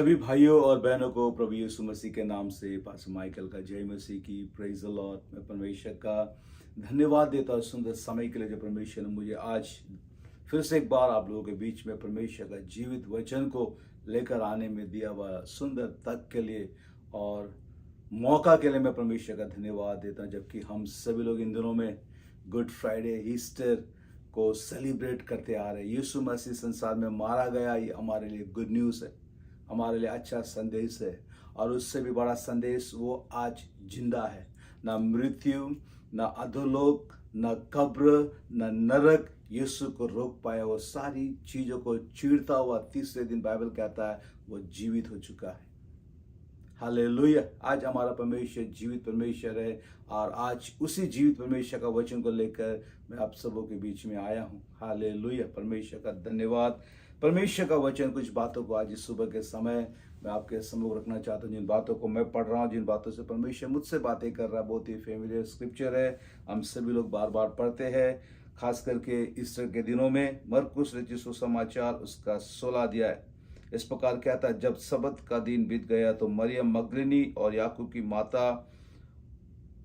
सभी भाइयों और बहनों को प्रभु यीशु मसीह के नाम से पास्टर माइकल का जय मसीह की प्रेज द लॉर्ड। मैं परमेश्वर का धन्यवाद देता हूँ सुंदर समय के लिए जो परमेश्वर ने मुझे आज फिर से एक बार आप लोगों के बीच में परमेश्वर का जीवित वचन को लेकर आने में दिया हुआ सुंदर तक के लिए और मौका के लिए मैं परमेश्वर का धन्यवाद देता हूँ। जबकि हम सभी लोग इन दिनों में गुड फ्राइडे ईस्टर को सेलिब्रेट करते आ रहे हैं। यीशु मसीह संसार में मारा गया, ये हमारे लिए गुड न्यूज़ है, हमारे लिए अच्छा संदेश है। और उससे भी बड़ा संदेश वो आज जिंदा है। ना मृत्यु, ना अधोलोक, ना कब्र, ना नरक यीशु को रोक पाया। वो सारी चीज़ों को चीरता हुआ तीसरे दिन बाइबल कहता है वो जीवित हो चुका है। हालेलुया। आज हमारा परमेश्वर जीवित परमेश्वर है और आज उसी जीवित परमेश्वर का वचन को लेकर मैं आप सबों के बीच में आया हूँ। हालेलुया। परमेश्वर का धन्यवाद। परमेश्वर का वचन कुछ बातों को आज इस सुबह के समय मैं आपके सम्मुख रखना चाहता हूँ। जिन बातों को मैं पढ़ रहा हूँ, जिन बातों से परमेश्वर मुझसे बातें कर रहा है, बहुत ही फेमिलियर स्क्रिप्चर है। हम सभी लोग बार बार पढ़ते हैं, खास करके ईस्टर के दिनों में। मरकुस रचित सुसमाचार उसका 16 अध्याय इस प्रकार कहता है, जब सबत का दिन बीत गया तो मरियम मगदलिनी और याकूब की माता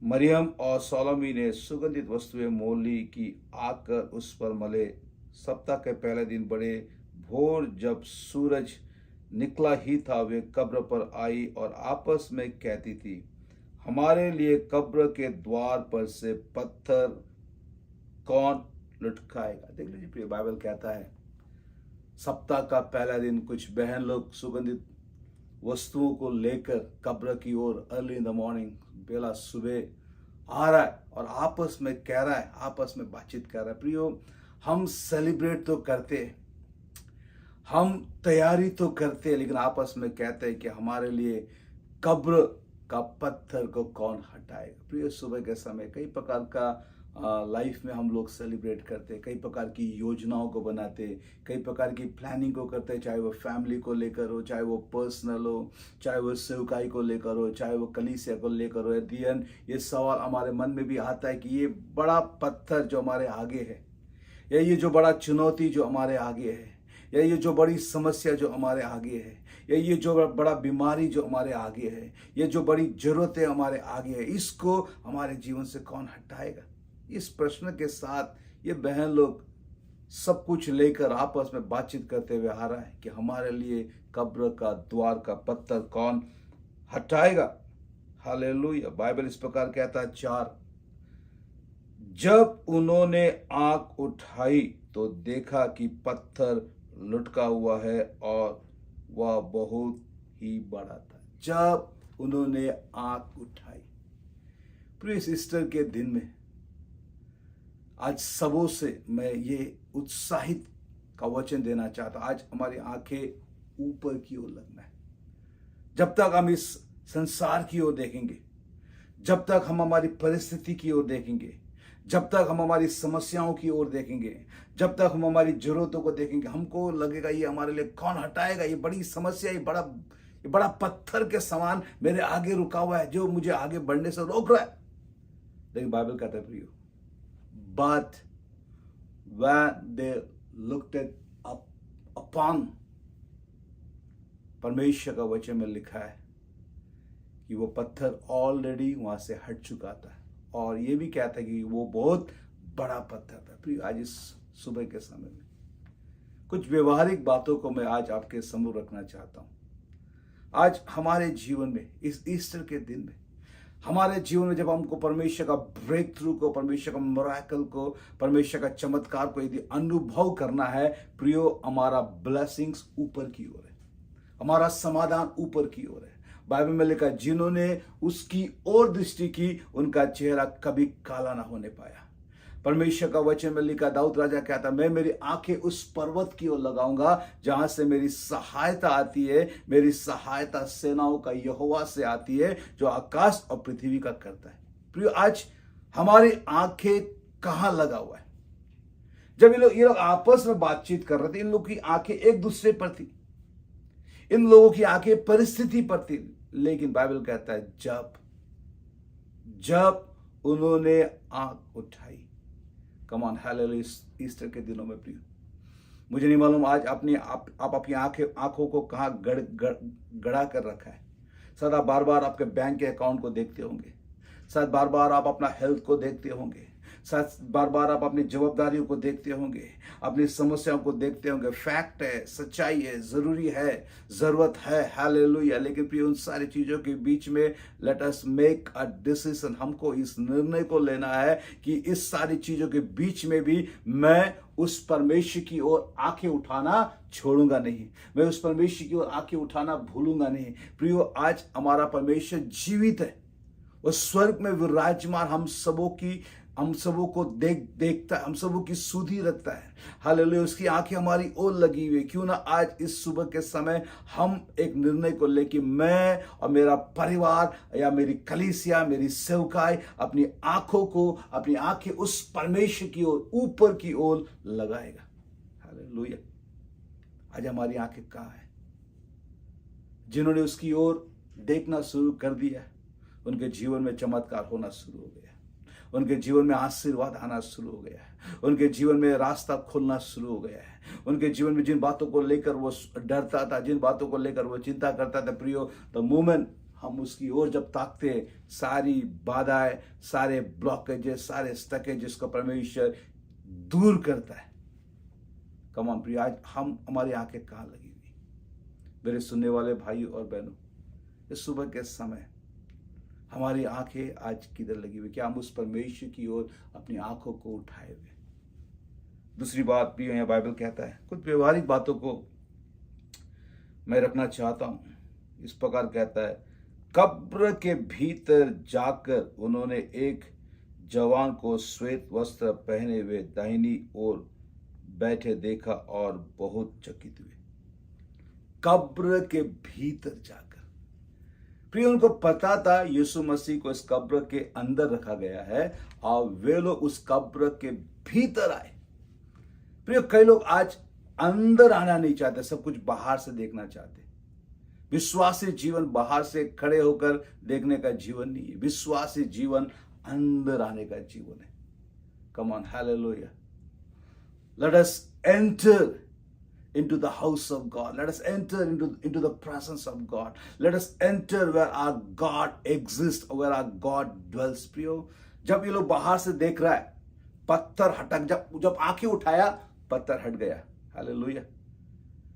मरियम और सोलोमी ने सुगंधित वस्तुएं मोल ली कि आकर उस पर मले। सप्ताह के पहले दिन बड़े भोर जब सूरज निकला ही था, वे कब्र पर आई और आपस में कहती थी, हमारे लिए कब्र के द्वार पर से पत्थर कौन लुढ़काएगा। देख लीजिए प्रिय, बाइबल कहता है सप्ताह का पहला दिन कुछ बहन लोग सुगंधित वस्तुओं को लेकर कब्र की ओर अर्ली इन द मॉर्निंग, बेला सुबह आ रहा है और आपस में कह रहा है, आपस में बातचीत कर रहा है। प्रियो, हम सेलिब्रेट तो करते हैं, हम तैयारी तो करते हैं, लेकिन आपस में कहते हैं कि हमारे लिए कब्र का पत्थर को कौन हटाएगा। प्रिय, सुबह के समय कई प्रकार का लाइफ में हम लोग सेलिब्रेट करते हैं, कई प्रकार की योजनाओं को बनाते, कई प्रकार की प्लानिंग को करते हैं, चाहे वो फैमिली को लेकर हो, चाहे वो पर्सनल हो, चाहे वो सेवकाई को लेकर हो, चाहे वो कलीसिया को लेकर हो। एट द एंड ये सवाल हमारे मन में भी आता है कि ये बड़ा पत्थर जो हमारे आगे है, या ये जो बड़ा चुनौती जो हमारे आगे है, या ये जो बड़ी समस्या जो हमारे आगे है, या ये जो बड़ा बीमारी जो हमारे आगे है, ये जो बड़ी जरूरतें हमारे आगे है, इसको हमारे जीवन से कौन हटाएगा। इस प्रश्न के साथ ये बहन लोग सब कुछ लेकर आपस में बातचीत करते हुए आ रहा है कि हमारे लिए कब्र का द्वार का पत्थर कौन हटाएगा। हालेलुया। बाइबल इस प्रकार कहता है 4, जब उन्होंने आंख उठाई तो देखा कि पत्थर लुढ़का हुआ है और वह बहुत ही बड़ा था। जब उन्होंने आंख उठाई। प्रिय, ईस्टर के दिन में आज सबों से मैं ये उत्साहित का वचन देना चाहता हूं। आज हमारी आंखें ऊपर की ओर लगना है। जब तक हम इस संसार की ओर देखेंगे, जब तक हम हमारी परिस्थिति की ओर देखेंगे, जब तक हम हमारी समस्याओं की ओर देखेंगे, जब तक हम हमारी जरूरतों को देखेंगे, हमको लगेगा ये हमारे लिए कौन हटाएगा। ये बड़ी समस्या, ये बड़ा पत्थर के समान मेरे आगे रुका हुआ है जो मुझे आगे बढ़ने से रोक रहा है। लेकिन बाइबल कहता है प्रियो, but when they looked upon, परमेश्वर का वचन में लिखा है कि वो पत्थर ऑलरेडी वहां से हट चुका था और ये भी कहता है कि वो बहुत बड़ा पत्थर था। प्रिय, आज इस सुबह के समय में कुछ व्यवहारिक बातों को मैं आज आपके सम्मुख रखना चाहता हूं। आज हमारे जीवन में इस ईस्टर के दिन में, हमारे जीवन में जब हमको परमेश्वर का ब्रेक थ्रू को, परमेश्वर का मिरेकल को, परमेश्वर का चमत्कार को यदि अनुभव करना है, प्रियो, हमारा ब्लेसिंग्स ऊपर की ओर है, हमारा समाधान ऊपर की ओर है। बाइबल में लिखा, जिन्होंने उसकी ओर दृष्टि की उनका चेहरा कभी काला ना होने पाया। परमेश्वर का वचन में लिखा, दाऊद राजा कहता, मैं मेरी आंखें उस पर्वत की ओर लगाऊंगा जहां से मेरी सहायता आती है। मेरी सहायता सेनाओं का यहोवा से आती है जो आकाश और पृथ्वी का करता है। प्रिय, आज हमारी आंखें कहां लगा हुआ है। जब ये लोग आपस में बातचीत कर रहे थे, इन लोगों की आंखें एक दूसरे पर थी, इन लोगों की आंखें परिस्थिति पर थी। लेकिन बाइबल कहता है जब उन्होंने आंख उठाई। Come on, hallelujah. ईस्टर के दिनों में प्रिय, मुझे नहीं मालूम आज आप अपनी आंखों को कहाँ गड़ा कर रखा है। शायद आप बार बार आपके बैंक के अकाउंट को देखते होंगे, शायद बार बार आप अपना हेल्थ को देखते होंगे, शायद बार बार आप अपनी जवाबदारियों को देखते होंगे, अपनी समस्याओं को देखते होंगे। फैक्ट है, सच्चाई है, जरूरी है, जरूरत है, हालेलुया। लेकिन प्रिय, उन सारी चीजों के बीच में let us make a decision. हमको इस निर्णय को लेना है कि इस सारी चीजों के बीच में भी मैं उस परमेश्वर की ओर आंखें उठाना छोड़ूंगा नहीं, मैं उस परमेश्वर की ओर आंखें उठाना भूलूंगा नहीं। प्रियो, आज हमारा परमेश्वर जीवित है, वो स्वर्ग में विराजमान हम सबों को देखता है, हम सबों की सुधि रखता है। हालेलुया, उसकी आंखें हमारी ओर लगी हुई। क्यों ना आज इस सुबह के समय हम एक निर्णय को लेके मैं और मेरा परिवार या मेरी कलीसिया, मेरी सेवकाई अपनी आंखें उस परमेश्वर की ओर, ऊपर की ओर लगाएगा। हालेलुया। आज हमारी आंखें कहाँ है? जिन्होंने उसकी ओर देखना शुरू कर दिया, उनके जीवन में चमत्कार होना शुरू हो गया, उनके जीवन में आशीर्वाद आना शुरू हो गया है, उनके जीवन में रास्ता खुलना शुरू हो गया है। उनके जीवन में जिन बातों को लेकर वो डरता था, जिन बातों को लेकर वो चिंता करता था, प्रियो, द मोमेंट हम उसकी ओर जब ताकते हैं, सारी बाधाएं, सारे ब्लॉकेजेस, सारे स्टकेजेस को परमेश्वर दूर करता है। कम ऑन प्रिय, आज हमारी आंखें कहाँ लगी हुई? मेरे सुनने वाले भाइयों और बहनों, इस सुबह के समय हमारी आंखें आज किधर लगी हुई? क्या हम उस परमेश्वर की ओर अपनी आंखों को उठाए हुए? दूसरी बात भी यहाँ बाइबल कहता है, कुछ व्यवहारिक बातों को मैं रखना चाहता हूं। इस प्रकार कहता है, कब्र के भीतर जाकर उन्होंने एक जवान को श्वेत वस्त्र पहने हुए दाहिनी ओर बैठे देखा और बहुत चकित हुए। कब्र के भीतर जाकर, प्रिय, उनको पता था यीशु मसीह को इस कब्र के अंदर रखा गया है और वे लोग उस कब्र के भीतर आए। प्रिय, कई लोग आज अंदर आना नहीं चाहते, सब कुछ बाहर से देखना चाहते। विश्वासी जीवन बाहर से खड़े होकर देखने का जीवन नहीं है, विश्वासी जीवन अंदर आने का जीवन है। Come on, hallelujah. Let us enter into the house of God. Let us enter into the presence of God. Let us enter where our God exists, where our God dwells. प्रियो, जब ये लोग बाहर से देख रहा है, पत्थर हटक, जब आंखें उठाया, पत्थर हट गया। हालेलुया।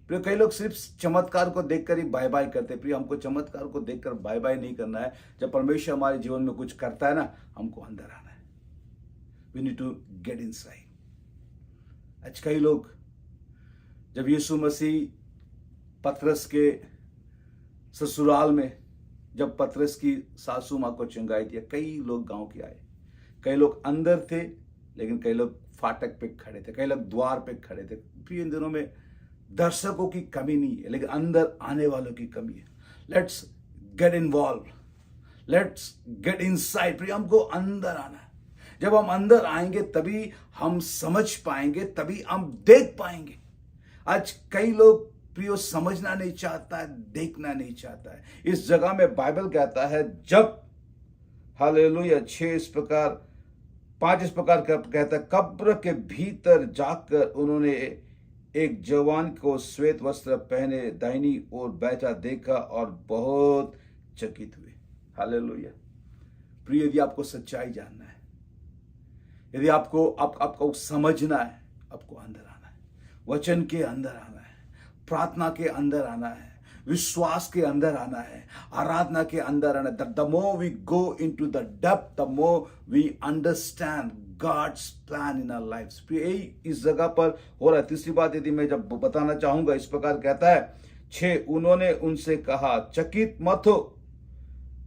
प्रियो, कई लोग सिर्फ चमत्कार को देखकर ही बाय बाय करते। प्रियो, हमको चमत्कार को देखकर बाय बाय नहीं करना है। जब परमेश्वर हमारे जीवन में कुछ करता है ना, हमको अंदर आना है। We need to get inside. आज कई लोग, जब यीशु मसीह पतरस के ससुराल में, जब पतरस की सासू माँ को चंगाई दिया, कई लोग गांव के आए। कई लोग अंदर थे, लेकिन कई लोग फाटक पे खड़े थे, कई लोग द्वार पे खड़े थे। फिर इन दिनों में दर्शकों की कमी नहीं है, लेकिन अंदर आने वालों की कमी है। Let's get involve, let's get inside. प्रिय, हमको अंदर आना है। जब हम अंदर आएंगे तभी हम समझ पाएंगे, तभी हम देख पाएंगे। आज कई लोग, प्रियो, समझना नहीं चाहता है, देखना नहीं चाहता है। इस जगह में बाइबल कहता है, जब, हालेलुया, 5 इस प्रकार कहता है, कब्र के भीतर जाकर उन्होंने एक जवान को श्वेत वस्त्र पहने दाहिनी ओर बैठा देखा और बहुत चकित हुए। हालेलुया। प्रिय, यदि आपको सच्चाई जानना है, यदि आपको समझना है, आपको अंदर आना है, वचन के अंदर आना है, प्रार्थना के अंदर आना है, विश्वास के अंदर आना है, आराधना के अंदर आना है। The more we go into the depth, the more we understand God's plan in our lives. यही इस जगह पर हो रहा है। तीसरी बात यदि मैं जब बताना चाहूंगा, इस प्रकार कहता है 6, उन्होंने उनसे कहा, चकित मत हो,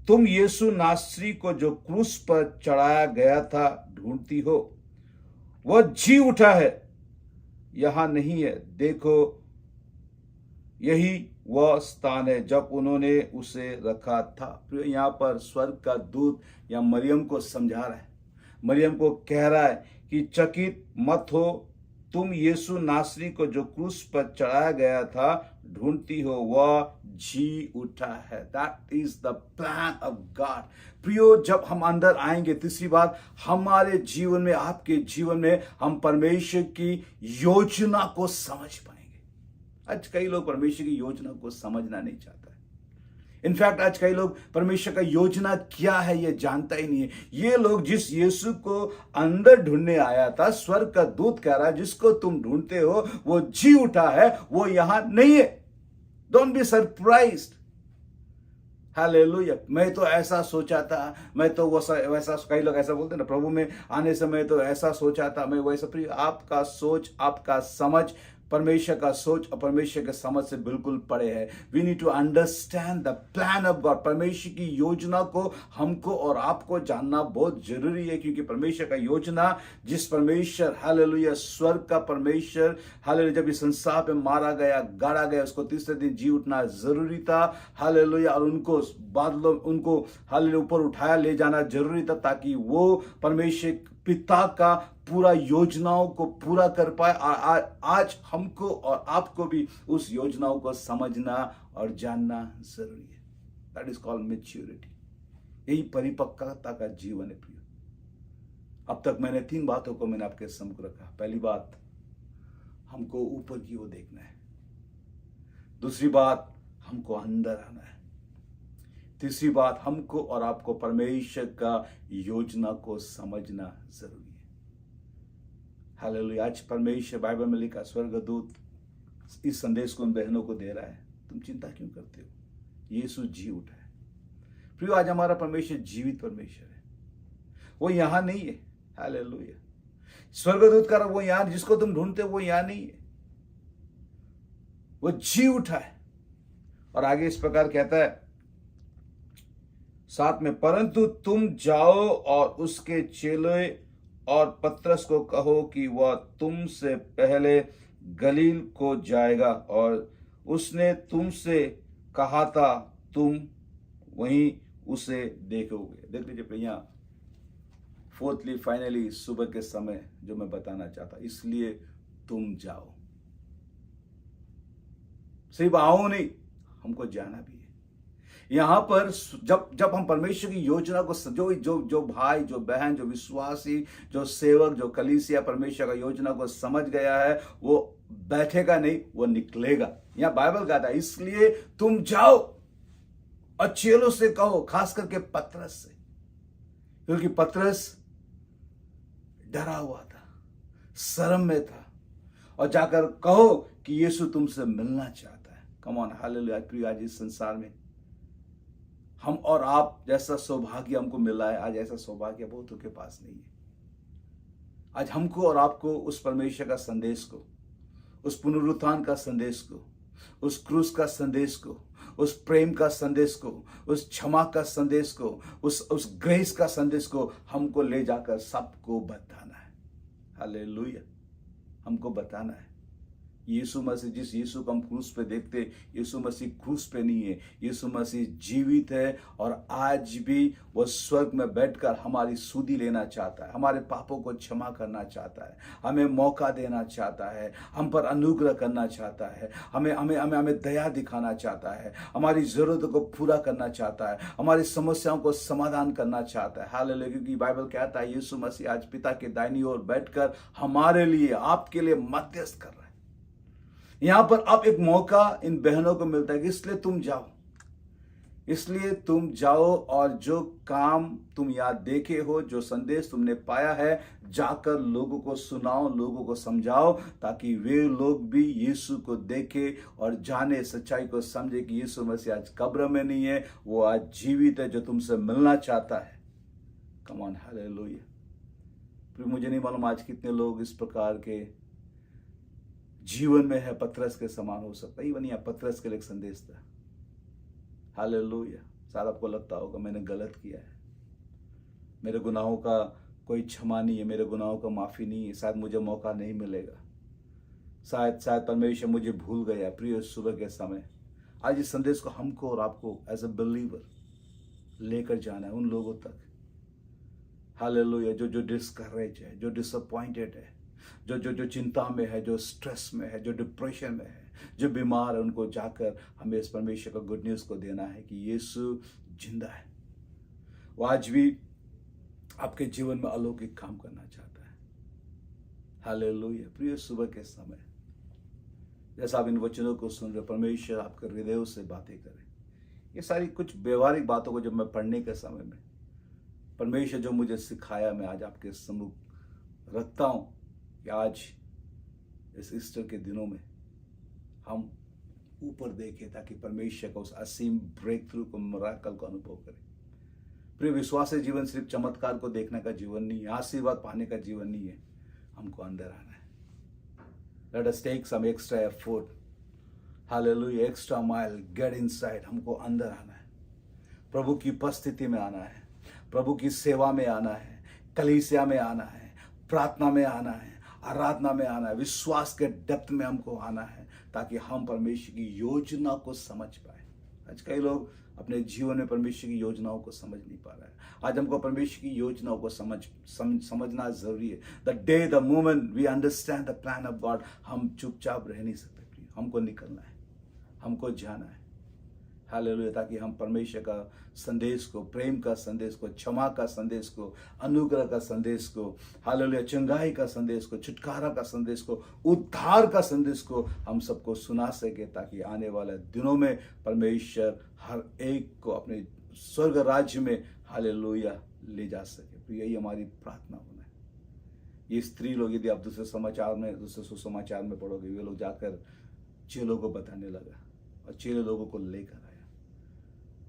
तुम यीशु नासरी को जो क्रूस पर चढ़ाया गया था ढूंढती हो, वह जी उठा है, यहां नहीं है। देखो, यही वह स्थान है जब उन्होंने उसे रखा था। यहां पर स्वर्ग का दूत या मरियम को समझा रहा है, मरियम को कह रहा है कि चकित मत हो, तुम यीशु नासरी को जो क्रूस पर चढ़ाया गया था ढूंढती हो, वह जी उठा है। That is the plan of God. प्रियो, जब हम अंदर आएंगे, तीसरी बात, हमारे जीवन में, आपके जीवन में हम परमेश्वर की योजना को समझ पाएंगे। आज कई लोग परमेश्वर की योजना को समझना नहीं चाहता है। इनफैक्ट आज कई लोग परमेश्वर का योजना क्या है ये जानता ही नहीं है। ये लोग जिस यीशु को अंदर ढूंढने आया था, स्वर्ग का दूत कह रहा है जिसको तुम ढूंढते हो वो जी उठा है, वो यहां नहीं है। Don't be surprised. हालेलुया। मैं तो ऐसा सोचा था, मैं तो वैसा, कई लोग ऐसा बोलते हैं ना, प्रभु में आने से मैं तो ऐसा सोचा था, मैं वैसा। प्रिय, आपका सोच, आपका समझ परमेश्वर का सोच और परमेश्वर के समझ से बिल्कुल परे है। We need to understand the plan of God. परमेश्वर की योजना को हमको और आपको जानना बहुत जरूरी है, क्योंकि परमेश्वर का योजना, जिस परमेश्वर, हालेलुया, स्वर्ग का परमेश्वर, हालेलुया, जब इस संसार पे मारा गया, गाड़ा गया, उसको तीसरे दिन जी उठना जरूरी था। हालेलुया। और उनको बादलों, उनको हालेलुया ऊपर उठाया ले जाना जरूरी था, ताकि वो परमेश्वर पिता का पूरा योजनाओं को पूरा कर पाए। आज हमको और आपको भी उस योजनाओं को समझना और जानना जरूरी है। That is called maturity. यही परिपक्वता का जीवन है। प्रिय, अब तक मैंने 3 बातों को मैंने आपके सामने रखा। पहली बात, हमको ऊपर की ओर देखना है। दूसरी बात, हमको अंदर आना है। तीसरी बात, हमको और आपको परमेश्वर का योजना को समझना जरूरी है। हालेलुया। आज परमेश्वर, बाइबल में लिखा, स्वर्गदूत इस संदेश को उन बहनों को दे रहा है, तुम चिंता क्यों करते हो, यीशु जी उठा है। प्रियो, आज हमारा परमेश्वर जीवित परमेश्वर है, वो यहां नहीं है। हालेलुया। स्वर्गदूत का वो यहां, जिसको तुम ढूंढते हो वो यहां नहीं है, वो जी उठा है। और आगे इस प्रकार कहता है 7 में, परंतु तुम जाओ और उसके चेले और पतरस को कहो कि वह तुमसे पहले गलील को जाएगा, और उसने तुमसे कहा था तुम वहीं उसे देखोगे। देख लीजिए भैया, फोर्थली, फाइनली, सुबह के समय जो मैं बताना चाहता, इसलिए तुम जाओ। सिर्फ आओ नहीं, हमको जाना भी है। यहां पर जब हम परमेश्वर की योजना को, जो भाई, जो बहन, जो विश्वासी, जो सेवक, जो कलीसिया परमेश्वर का योजना को समझ गया है, वो बैठेगा नहीं, वो निकलेगा। यहां बाइबल कहता है इसलिए तुम जाओ और चेलों से कहो, खास करके पतरस से, क्योंकि पतरस डरा हुआ था, शर्म में था, और जाकर कहो कि यीशु तुमसे मिलना चाहता है। Come on, hallelujah. प्रिय, आज इस संसार में हम और आप जैसा सौभाग्य हमको मिला है, आज ऐसा सौभाग्य बहुतों के पास नहीं है। आज हमको और आपको उस परमेश्वर का संदेश को, उस पुनरुत्थान का संदेश को, उस क्रूस का संदेश को, उस प्रेम का संदेश को, उस क्षमा का संदेश को, उस ग्रेस का संदेश को हमको ले जाकर सबको बताना है। हालेलुया। हमको बताना है। यीशु मसीह, जिस यीशु को हम क्रूस पे देखते, यीशु मसीह क्रूस पे नहीं है, यीशु मसीह जीवित है, और आज भी वो स्वर्ग में बैठकर हमारी सुधि लेना चाहता है, हमारे पापों को क्षमा करना चाहता है, हमें मौका देना चाहता है, हम पर अनुग्रह करना चाहता है, हमें दया दिखाना चाहता है, हमारी जरूरतों को पूरा करना चाहता है, हमारी समस्याओं को समाधान करना चाहता है। हालेलुया। क्योंकि बाइबल कहता है यीशु मसीह आज पिता के दाहिनी ओर बैठकर हमारे लिए, आपके लिए मध्यस्थ कर रहा है। यहां पर अब एक मौका इन बहनों को मिलता है कि इसलिए तुम जाओ, इसलिए तुम जाओ, और जो काम तुम यहां देखे हो, जो संदेश तुमने पाया है, जाकर लोगों को सुनाओ, लोगों को समझाओ, ताकि वे लोग भी यीशु को देखे और जाने, सच्चाई को समझे कि यीशु मसीह आज कब्र में नहीं है, वो आज जीवित है, जो तुमसे मिलना चाहता है। Come on, hallelujah. फिर मुझे नहीं मालूम आज कितने लोग इस प्रकार के जीवन में है, पतरस के समान हो सकता है। इवन यहाँ पतरस के लिए एक संदेश था। हालेलुया। शायद आपको लगता होगा मैंने गलत किया है, मेरे गुनाहों का कोई क्षमा नहीं है, मेरे गुनाहों का माफी नहीं है, शायद मुझे मौका नहीं मिलेगा, शायद परमेश्वर मुझे भूल गया। प्रिय, सुबह के समय आज इस संदेश को हमको और आपको एज अ बिलीवर लेकर जाना है उन लोगों तक, हालेलुया, जो डिस्करेज है, जो डिसअपॉइंटेड है, जो चिंता में है, जो स्ट्रेस में है, जो डिप्रेशन में है, जो बीमार है, उनको जाकर हमें इस परमेश्वर का गुड न्यूज़ को देना है कि यीशु जिंदा है। वो आज भी आपके जीवन में अलौकिक काम करना चाहता है। हालेलुया। प्रिय, सुबह के समय जैसा आप इन वचनों को सुन रहे, परमेश्वर आपके हृदयों से बातें करे। ये सारी कुछ व्यवहारिक बातों को जब मैं पढ़ने के समय में परमेश्वर जो मुझे सिखाया, मैं आज आपके सम्मुख रखता हूं कि आज इस ईस्टर के दिनों में हम ऊपर देखें ताकि परमेश्वर का उस असीम ब्रेक थ्रू को, मिरेकल को अनुभव करें। प्रिय, विश्वासी जीवन सिर्फ चमत्कार को देखने का जीवन नहीं है, आशीर्वाद पाने का जीवन नहीं है। हमको अंदर आना है। Let us take some extra effort. Hallelujah, extra mile, get inside. हमको अंदर आना है, प्रभु की उपस्थिति में आना है, प्रभु की सेवा में आना है, कलीसिया में आना है, प्रार्थना में आना है, आराधना में आना है, विश्वास के डेप्थ में हमको आना है ताकि हम परमेश्वर की योजना को समझ पाए। आज कई लोग अपने जीवन में परमेश्वर की योजनाओं को समझ नहीं पा रहा है। आज हमको परमेश्वर की योजनाओं को समझना जरूरी है। The day the moment we understand the plan of God, हम चुपचाप रह नहीं सकते। हमको निकलना है, हमको जाना है। हालेलुया। ताकि हम परमेश्वर का संदेश को, प्रेम का संदेश को, क्षमा का संदेश को, अनुग्रह का संदेश को, हालेलुया, चंगाई का संदेश को, छुटकारा का संदेश को, उद्धार का संदेश को हम सबको सुना सके ताकि आने वाले दिनों में परमेश्वर हर एक को अपने स्वर्ग राज्य में, हालेलुया, ले जा सके। तो यही हमारी प्रार्थना होना है। ये स्त्री लोग, यदि आप दूसरे सुसमाचार में पढ़ोगे, वे लोग जाकर चेलों को बताने लगा और चेले लोगों को लेकर आया।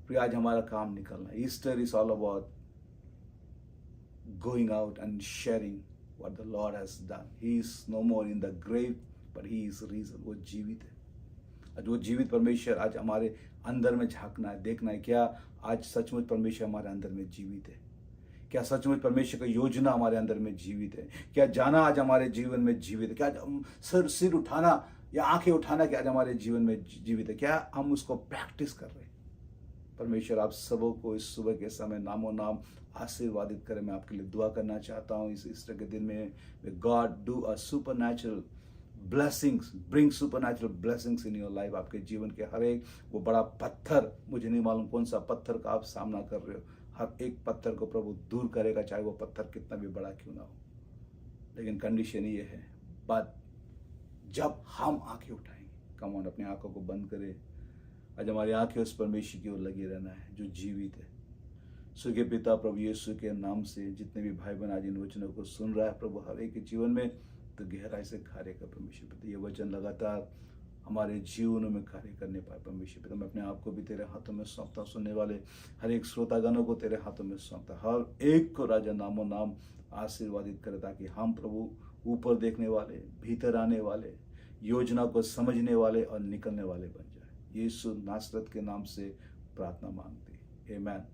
फिर आज हमारा काम निकलना है। Easter is all about going out and sharing what the Lord has done. He is no more in the grave but he is risen. वो जीवित है। आज वो जीवित परमेश्वर आज हमारे अंदर में झांकना है, देखना है क्या आज सचमुच परमेश्वर हमारे अंदर में जीवित है, क्या सचमुच परमेश्वर की योजना हमारे अंदर में जीवित है, क्या जाना आज हमारे जीवन में जीवित है, क्या सिर उठाना या आंखें उठाना क्या आज हमारे जीवन में जीवित है, क्या हम उसको प्रैक्टिस कर रहे हैं। परमेश्वर आप सबों को इस सुबह के समय नामो नाम आशीर्वादित करें। मैं आपके लिए दुआ करना चाहता हूँ इस ईस्टर के दिन में, God do a supernatural blessings, bring supernatural blessings in your life. आपके जीवन के हर एक वो बड़ा पत्थर, मुझे नहीं मालूम कौन सा पत्थर का आप सामना कर रहे हो, हर एक पत्थर को प्रभु दूर करेगा, चाहे वो पत्थर कितना भी बड़ा क्यों ना हो। लेकिन कंडीशन ये है, बात जब हम आंखें उठाएंगे। कम ऑन, अपनी आंखों को बंद करें। आज हमारी आंखें उस परमेश्वर की ओर लगी रहना है जो जीवित है। स्वर्गीय पिता, प्रभु यीशु के नाम से जितने भी भाई बहन आज इन वचनों को सुन रहा है प्रभु, हर एक के जीवन में तो गहराई से कार्य कर परमेश्वर पिता। ये वचन लगातार हमारे जीवनों में कार्य करने पाए परमेश्वर पिता। मैं अपने आप को भी तेरे हाथों में सौंपता, सुनने वाले हर एक श्रोतागणों को तेरे हाथों में सौंपता, हर एक को राजा नामो नाम आशीर्वादित करे ताकि हम प्रभु ऊपर देखने वाले, भीतर आने वाले, योजना को समझने वाले और निकलने वाले बन जाए। यीशु नासरत के नाम से प्रार्थना मांगते, amen.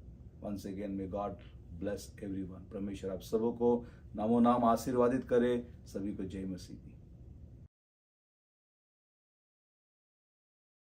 Once again may God bless everyone. परमेश्वर आप सबों को नामो नाम आशीर्वादित करे। सभी को जय मसीह की।